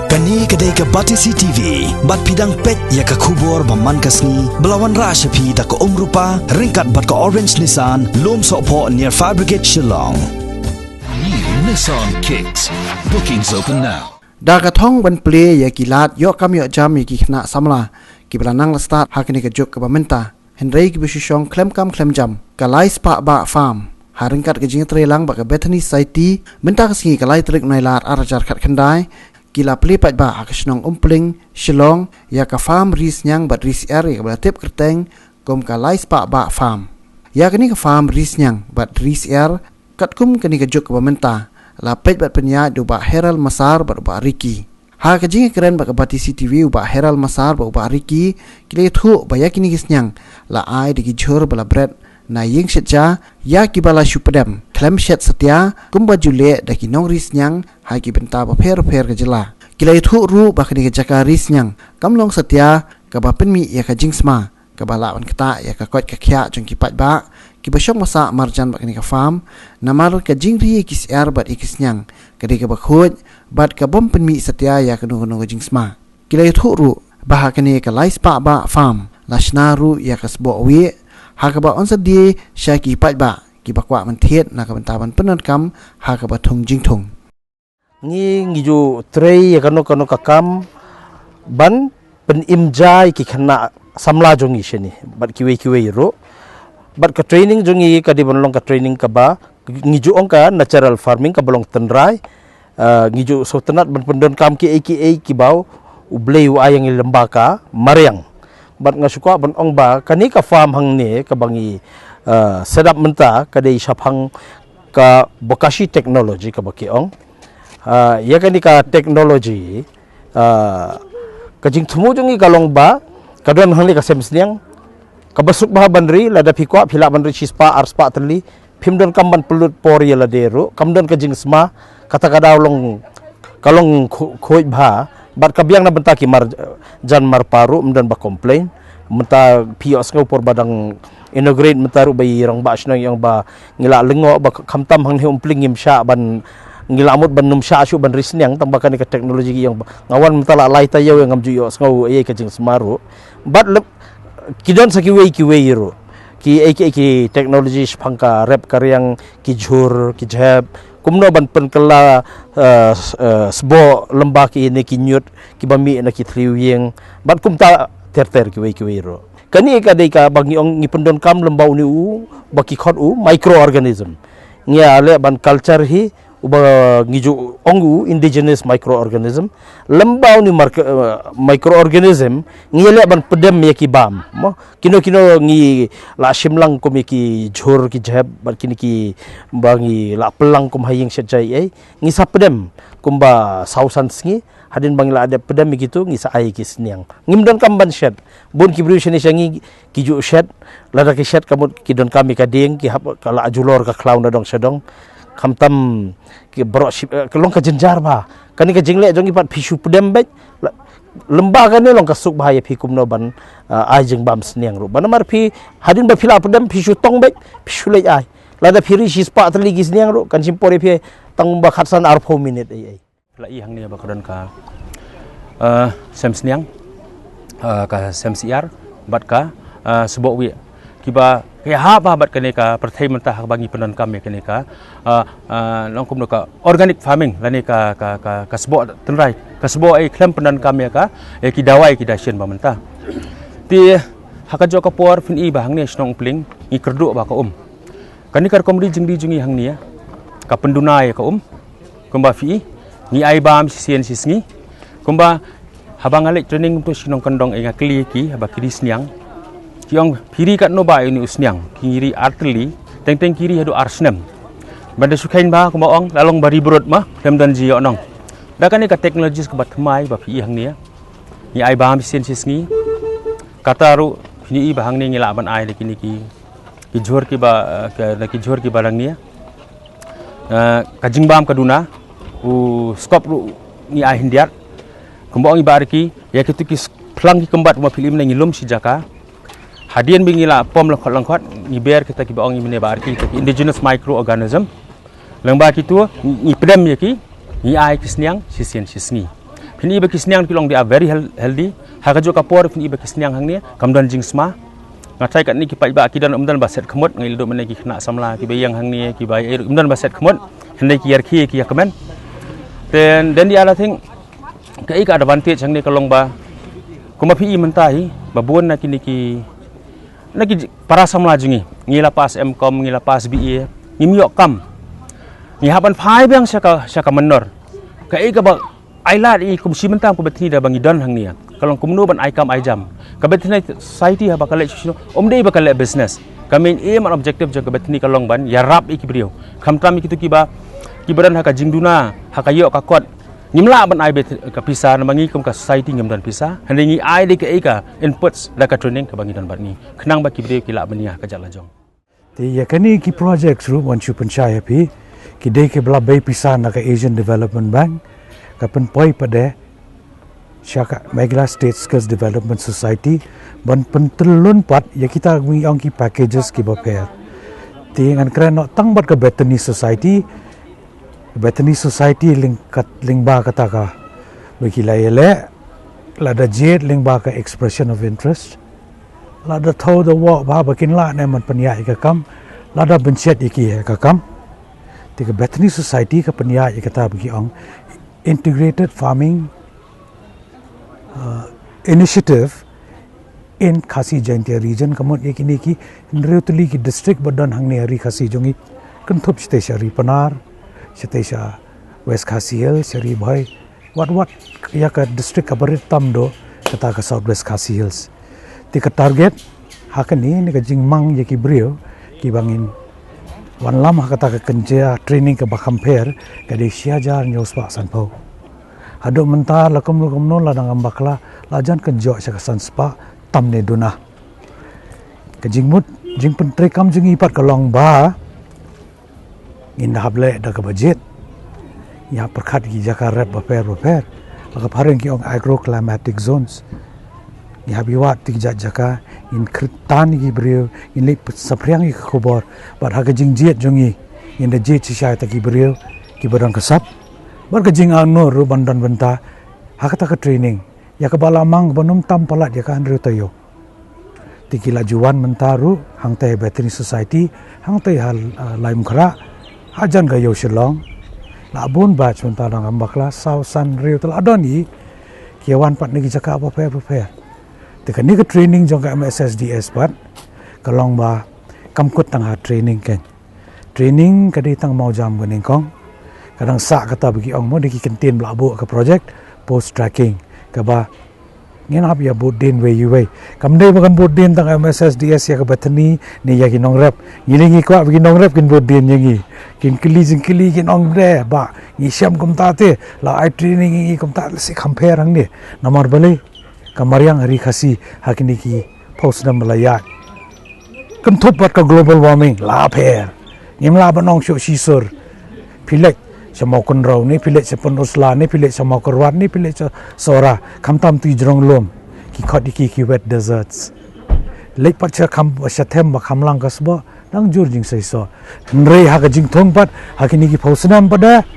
Kani kedai ke Batisi TV, bat pidang pet ya ke kubur baman kasni, belawan rasyapi da ke rupa, ringkat bat ke Orange Nissan, lom sokpo near Fire Brigade Shillong. New Nissan Kicks. Bookings open now. Da ka thong ban play ya kilat yo kam yo jam ya ki khna samla ki belanang la start hakini ke juk ke bamenta Henry ki bisishong klem kam klem jam kalai spa ba farm haringkat ke jing trelang ba ke Bethany Society menta ka singi kalai trik nai lat arajar khat khandai kila play pat ba akasnong umpling Shillong ya ka farm ris nyang bat ris area ba tip kerteng kom kalai spa ba farm ya kini ka farm ris nyang bat ris air kat kum kini ke juk ke bamenta la pet bat penya do ba Herald Masar ba Ricky ha ka jing keren ba ka Batisi TV ba Herald Masar ba Ricky kile thu ba ya kini gisnyang la ai de ki jhor bala bread na ying setja ya ki bala shupedam klem shet setia kumba jule da ki nong ris nyang ha ki benta ba pher ke jela kile thu ru ba kini ke jaka ris nyang kamlong setia ka ba penmi ya ka jing sma ka bala wan kata ya ka kot ka khya jong ki pat ba ki basyok masa marjan bak ni ka farm namar ka jingri kis air bat ikis nyang kadi ka bakhut bat ka bom penmi setia ya kanu jing sma kilai thuru bah ka ni ka lais pa ba farm lashnaru ya ka sbo wi ha ka ba on sadi shaki pat ba ki bakwa man thiet na ka bantaban penan kam ha ka ba thung jing thung ngi ju trei ya kanu ka kam ban pen imjai ki khana samla jongi sheni bat kiwe ro bat ka training jongi ka di bonlong ka training ka ba ngiju ongka natural farming ka bolong tenrai ngiju so tenat ban pendon kam ki ki bau ublei wa yang lembaka maryang bat ngasuka ban ong ba kani ka farm hang ne ka bangi sedap menta ka dei shaphang ka bokashi technology ka baki ong ya kani ka technology ka jing thumu jongi kalong ba kadon hang le ka semsniang kabasuk bah bandri lada pikwa phila bandri chispa arspa terli phimdon kamban pelut por ya ladero kamdon ka jingsma kata kadaw long kalong khoi bha bat kabyang na benta ki mar jan mar paru mdan ba complain menta pios ngau por badang inaugurate mentaru bai rong ba snang yang ba ngila lengo ba khamtam hang he umpling ngim sha ban ngilamut ban num sha shu ban risnyang tambakan ka teknologi yang ngawan menta la lai tayaw yang ngamju yo ngau e ka jingsma ro bat kidon sa kiwe ro ki teknologi spangka rap karyang ki jhur ki jab kumno ban penkala sbo lembah ki ne ki nyut ki bami na ki triwing ban kumta ter kiwe ro kani ka dei ka bangi ong ngipendon kam lembau ni u baki khot u microorganism ngia le ban culture hi uba ngiju ongu indigenous microorganism lembau ni microorganism ngile ban pedem ya ki bam mo kino ngi la shimlang kom ki jhor ki jab ban kini ki bangi la pelang kom haying sejai ai ngi sa pedem kumba sausan sngi hadin bangi la ada pedem gitu ngi sa ai ki sniang ngimdon kam ban shed bun ki brution ni shangi ki ju shed lada ki shed kamut ki don kami ka ding ki hap kala ajulor ka clown dong sedong kamtam ki bro kelong ka jenjar ba kani ka jingle jong ipat pishu pedem bet lembah kan ni long ka suk bahaya pikum no ban ai jeng bam sniang ru ban mar pi hadin ba phila pedem pishu tong bet pishu le ai lada phiri shispa tali gi sniang ru kan simpore pi tang ba khatsan ar 4 minute ai la i hang ni ba kadon ka sem sniang ka sem siar bat ka sebok wi kiba kaya haba bat kaneka perthai mentah bangi penon kami kaneka nongkum ka organic farming lani ka sebo tenrai ka sebo ai klem penon kami ka ki dawai ki dasien ba mentah ti hakajo ka por fin i bahang ni snong pling i kerdu ba ka kanikar komri jingdi jungi hang ni ka pendunai ka kumba fi ni ai bam sien sisngi kumba habang alik training untuk sinong kandong inga kli ki haba kris niang kiong piri kat no ba ini usniang kiri arteli teng kiri hadu arsnem banda sukain ba ko maong lalong bari brod mah dam dan ji onong da kan ni ka teknologi ke bat mai ba pi hang ni ni ai ba mesin sisngi kataru ni i bahang ni ngila ban ai de kini ki jhor ki ba ki jhor ki barang ni ka jingbam kaduna u skop ru ni ai hindiat kumbong ibarki ya kitu ki plang ki kembat ma film ni ngilum si jaka hadian bingila pom lengkot ngiber kita ki baong imene barki indigenous microorganism lengba kitu ni pedam ya ki ni ai kisniang sisien sisni Pini iba kisniang kilong dia very healthy. Hakajo kapor pini iba kisniang hang ni kamdan jing sma. Ngatai kat ni kipa iba akidan umdan baset kemut ngil do meneki kena samla kiba yang hang ni kiba umdan baset kemut hendai ki yarki ki yakmen. Then the other thing kai ka advantage hang ni kalong ba kuma pi mentai babun na kini ki para samla jingi ngila pas mcom ngila pas be ngimiok kam ngihapan phai bang syaka menor kai ka ba ailat I kum simenta ko betni da bangi don hang ni kalong kumnu ban ai kam ai jam ka betni society ha bakal sino omdei bakal business kami aim and objective jaga betni kalong ban ya rap I kibrio khamtam I kitu kibaran ha ka jingduna ha ka yo ka kot nimla ban ai bet ka pisa na bangi kum ka society ngam dan pisa handingi ai de ka inputs da ka training ka bangi dan ban ni khnang ba kibrio kila bania ka jala jong te yakani ki projects ru wan chu panchayat pi ki de ke bla bay pisa na ka Asian Development Bank kapan poi pada Shaka Meghalaya State Skills Development Society ban pentelun pat ya kita ngi ang ki packages ki baper ti ngan kren no tang bat ka Bethany Society lingba kata ka bagi laile lada jet lingba ka expression of interest lada thau the walk ba bakin la ne man panya ka kam lada benchet iki ka kam ti ka Bethany Society ka panya kata bagi ang integrated farming initiative in Khasi Jaintia region kamot ekini ki Nreutli ki district badan hang ne hari Khasi jongi kentup stesha ri panar stesha West Khasi Hills seri bhai what ya ka district kabarit tamdo kata ka South West Khasi Hills ti ka target hakani ni ka jingmang ye ki brio ki bangin wan lam kata ka kenja training ka ba compare ka de siajar nyospa sanpau hado mentar lakum non la dang bakla lajan kenjo sa sanspa tamne duna ka jingmut jing pentre kam jing ipat kalong ba in hable da ka budget ya perkhat ki jaka rep baper la ka phareng ki ong agroclimatic zones ya biwat ti jaka in kritan ki brio in le sapriang ki khobor bar ha ka jing jet jongi in the jet sha ta ki brio ki badang kasap bar ka jing ang no ru bandan benta hakata ka training ya ka balamang banum tam palat ya ka andru tayo tikila juan mentaru hang te Bethany Society hang te hal laim khra hajan ga yo shilong la bun ba chun ta dang ambakla sau san riu tel adoni kiawan pat ni jaka apa pe te ka ni ka training jong ka MSSDS pat kalong ba kamkut tang ha training ken training ka di tang mau jam bening kong kadang sa kata bagi ong mo diki kentin blabu ke project post tracking ka ba ngin hab ya bodin we kam dei bakan bodin tang MSSDS ya ka Bethany ni ya kinong rep ngilingi ko bagi nong rep kin bodin yangi kin kili kin ong re ba ngi syam kum ta te la ai training ngi kum ta si compare ang ni namar bale kamariang hari Khasi hakini ki post nam malaya kan thop bat ka global warming la pher ngimla banong sho sisur pilek sama kon raw ni pilek sepon usla ni pilek sama korwat ni pilek sora kamtam tu jrong lom ki khodi ki wet deserts lek pat cha kham sathem ba khamlang kasba nang jur jing sai so nrei ha ka jing thong pat hakini ki phosnam pada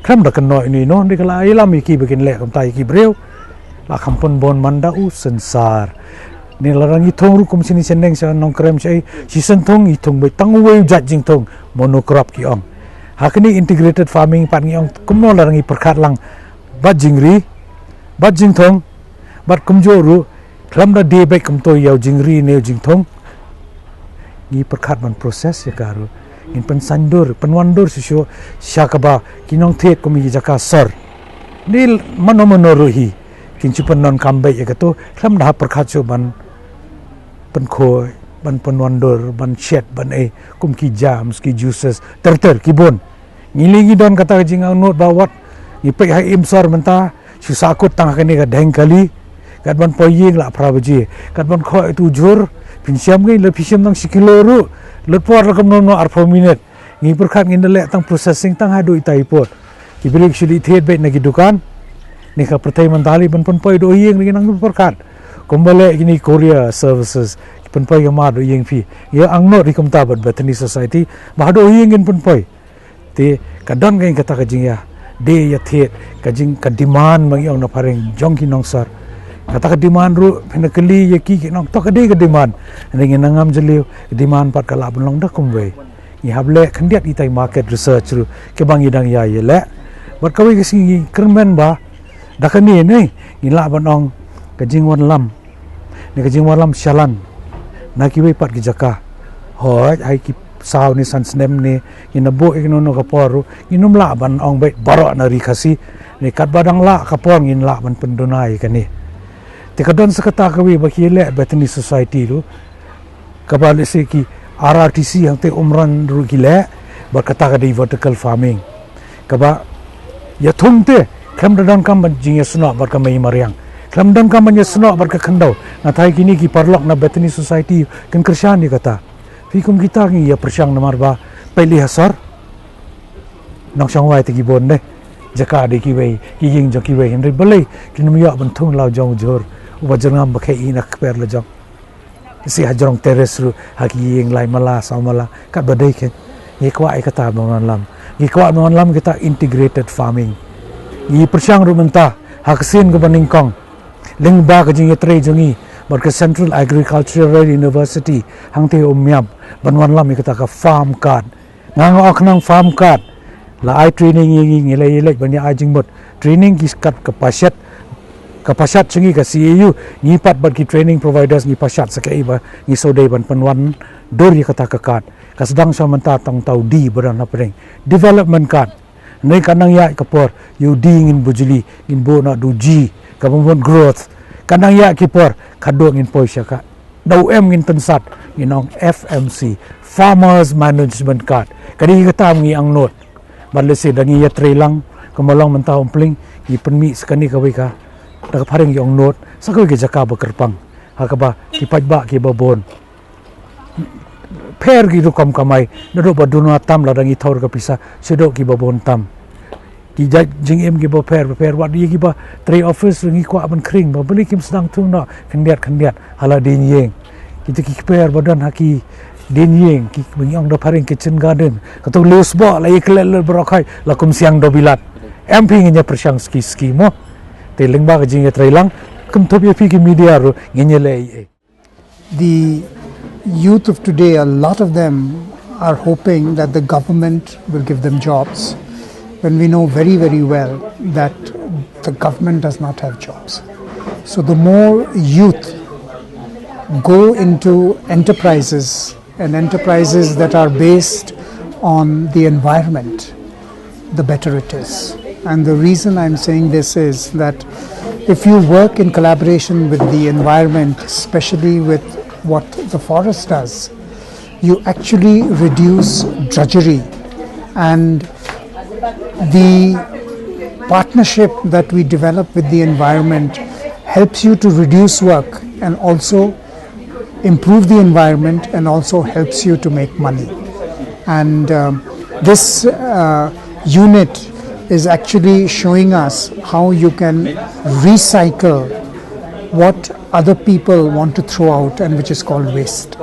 kham da kan no ni no ni kala ilam ki bekin le kam tai ki breu la khampon bon manda u sensar ni larang ithong ru kum sini seneng sa nong krem sai si sentong ithong be tang we jat jing thong monocrop ki ong hakini integrated farming pan ngiong kumno larangi perkhat lang bat jing thong bat kumjoru klamda de be kumto yaw jingri ne jing thong ngi perkhat man proses ya karu in pensandur penwandur sisyo syakaba kinong thet kumi jaka sor nil manoruhi kinchupan non kambe ya kato klamda perkhat so ban penkhoi ban penwandur ban chet ban kum ki jams ki juices ter ki bon ngilingi don kata jing ang not bawat ni pe ha imsor menta susakut tang kani ka deng kali kat ban poying la prabaji kat ban khoi tu jur pinsiam ngai le pisiam nang sikilo ru le por kam no ar 4 minute ngi perkhat ngi le tang processing tang ha do itai pot ki brik shili thet be na ki dukan ni ka pratai mandali ban pon poi do yeng ngi nang perkhat kombale ini Korea services penpoi ma do yeng fi ya angno rikum ta bat Bethany Society ba do yeng in penpoi ti kadon ngai kata ka jing ya de ya the kajing ka demand bang yong na pareng jong ki nong sar kata ka demand ru pena kali ya ki nong to ka de ka demand ring nangam jeliu demand pat kala bunlong da kumwe i hable khandiat itai market research ru ke bang idang ya ye le bat kawi ke singi kermen ba da ka ni nei i la banong kajing wan lam ni kajing wan lam shalan na ki we pat ki jaka hoi ai ki sau ni san snem ni inabo iknono kaporu inum la ban ong bet baro na ri khasi ni kat badang la kapong in la ban pendonai kani te kadon sakata kawi bakile Bethany Society lu kabal se ki RRTC yang te umran ru gile berkata ka di vertical farming kaba ya thumte kham dan kam ban jing yasno bar ka mai mariang kham dan kam ban yasno bar ka khandau na thai kini ki parlok na Bethany Society kan kershan ni kata fikum kita ngi ya persyang namar ba peli hasar nong sang wai tegi bon ne jaka de ki wei ki ying jo ki wei henry balai kinum ya ban thung lao jong jor uba jangam ba khai ina kper la jong si hajrong teres ru haki ying lai mala sa mala ka badai ke ye kwa ai kata non lam ye kwa non lam kita integrated farming yi persyang ru menta haksin go baning kong ling ba ka jing ye tre jongi Barka Central Agricultural University hang te omyam banwan lam ikata ka farm card ngang ok nang farm card la ai training yi ngile banya ajing bot training ki kat kapasat chingi ka CAU ni pat bat ki training providers ni pasat sakai ba ni sodai ban panwan dor yi kata ka card ka sedang sa menta tong tau di baran apring development card nei kanang ya kapor yu di ngin bujuli ngin bo na du ji ka bon growth kanang ya kipor kado ngin poisya ka daw ngin tensat nginong FMC Farmers Management Card kadi kata ngi ang note balese dangi ya trelang kemalong mentah umpling i penmi sekani kawi ka dak paring yong note sakawi ke jaka bekerpang hakaba kipajba ki babon per gi rukom kamai dodo baduna tam ladangi thor ka pisa sedok ki babon tam ki jing em ki ba per wat ye ki ba tre office ngi kwa ban kring ba beli kim sedang tung no khendiat hala din yeng kita ki per badan haki din yeng ki bang do paring kitchen garden kato leus bo la iklel brokai la kum siang do bilat MP ngi persyang ski mo te ling ba ka jing tre lang kum top ye pi ki media ro ngi le the youth of today, a lot of them are hoping that the government will give them jobs, when we know very, very well that the government does not have jobs. So the more youth go into enterprises, and enterprises that are based on the environment, the better it is. And the reason I'm saying this is that if you work in collaboration with the environment, especially with what the forest does, you actually reduce drudgery, and the partnership that we develop with the environment helps you to reduce work and also improve the environment and also helps you to make money. And this unit is actually showing us how you can recycle what other people want to throw out, and which is called waste.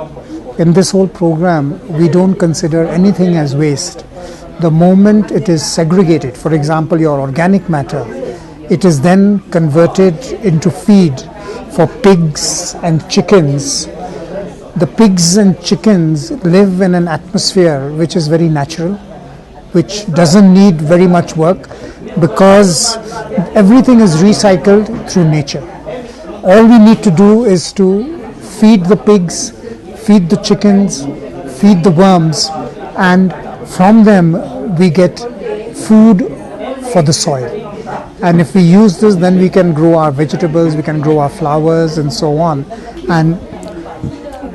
In this whole program, we don't consider anything as waste. The moment it is segregated, for example, your organic matter, it is then converted into feed for pigs and chickens. The pigs and chickens live in an atmosphere which is very natural, which doesn't need very much work, because everything is recycled through nature. All we need to do is to feed the pigs, feed the chickens, feed the worms, and from them we get food for the soil. And if we use this, then we can grow our vegetables, we can grow our flowers and so on. And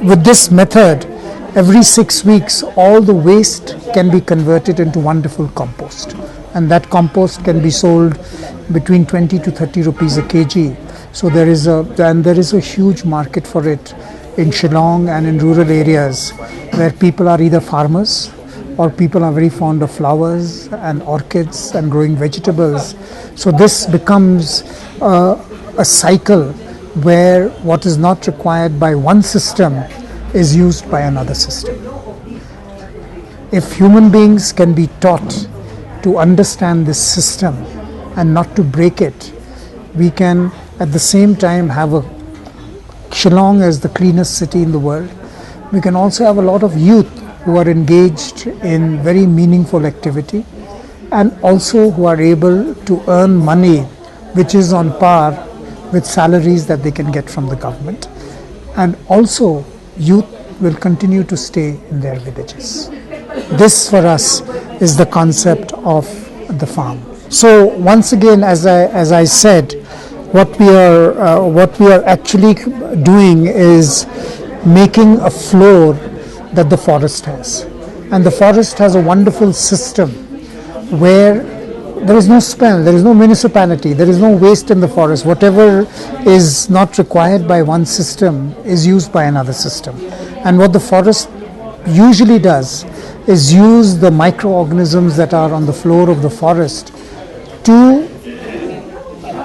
with this method, every 6 weeks, all the waste can be converted into wonderful compost. And that compost can be sold between 20 to 30 rupees a kg. So there is a huge market for it in Shillong and in rural areas where people are either farmers or people are very fond of flowers and orchids and growing vegetables. So this becomes a cycle where what is not required by one system is used by another system. If human beings can be taught to to understand this system and not to break it, we can at the same time have a Shillong as the cleanest city in the world. We can also have a lot of youth who are engaged in very meaningful activity and also who are able to earn money which is on par with salaries that they can get from the government. And also youth will continue to stay in their villages. This for us is the concept of the farm. So once again, as I said, what we are actually doing is making a floor that the forest has. And the forest has a wonderful system where there is no smell, there is no municipality, there is no waste in the forest. Whatever is not required by one system is used by another system. And what the forest usually does is use the microorganisms that are on the floor of the forest to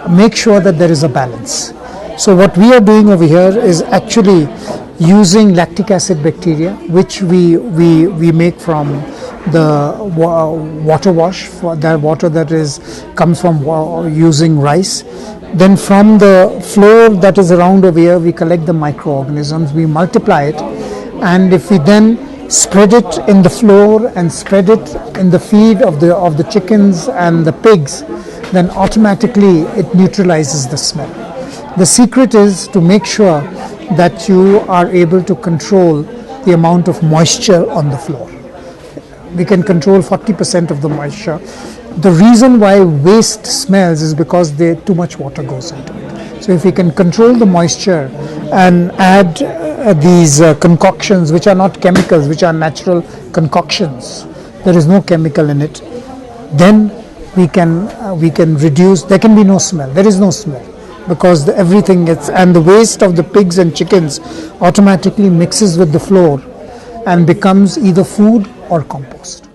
make sure that there is a balance. So what we are doing over here is actually using lactic acid bacteria, which we make from the water wash, for the water that comes from using rice. Then from the floor that is around over here, we collect the microorganisms, we multiply it, and if we then spread it in the floor and spread it in the feed of the chickens and the pigs, then automatically it neutralizes the smell. The secret is to make sure that you are able to control the amount of moisture on the floor. We can control 40% of the moisture. The reason why waste smells is because too much water goes into it. So if we can control the moisture and add these concoctions, which are not chemicals, which are natural concoctions, there is no chemical in it, then we can reduce. There can be no smell. There is no smell because everything gets, and the waste of the pigs and chickens automatically mixes with the floor and becomes either food or compost.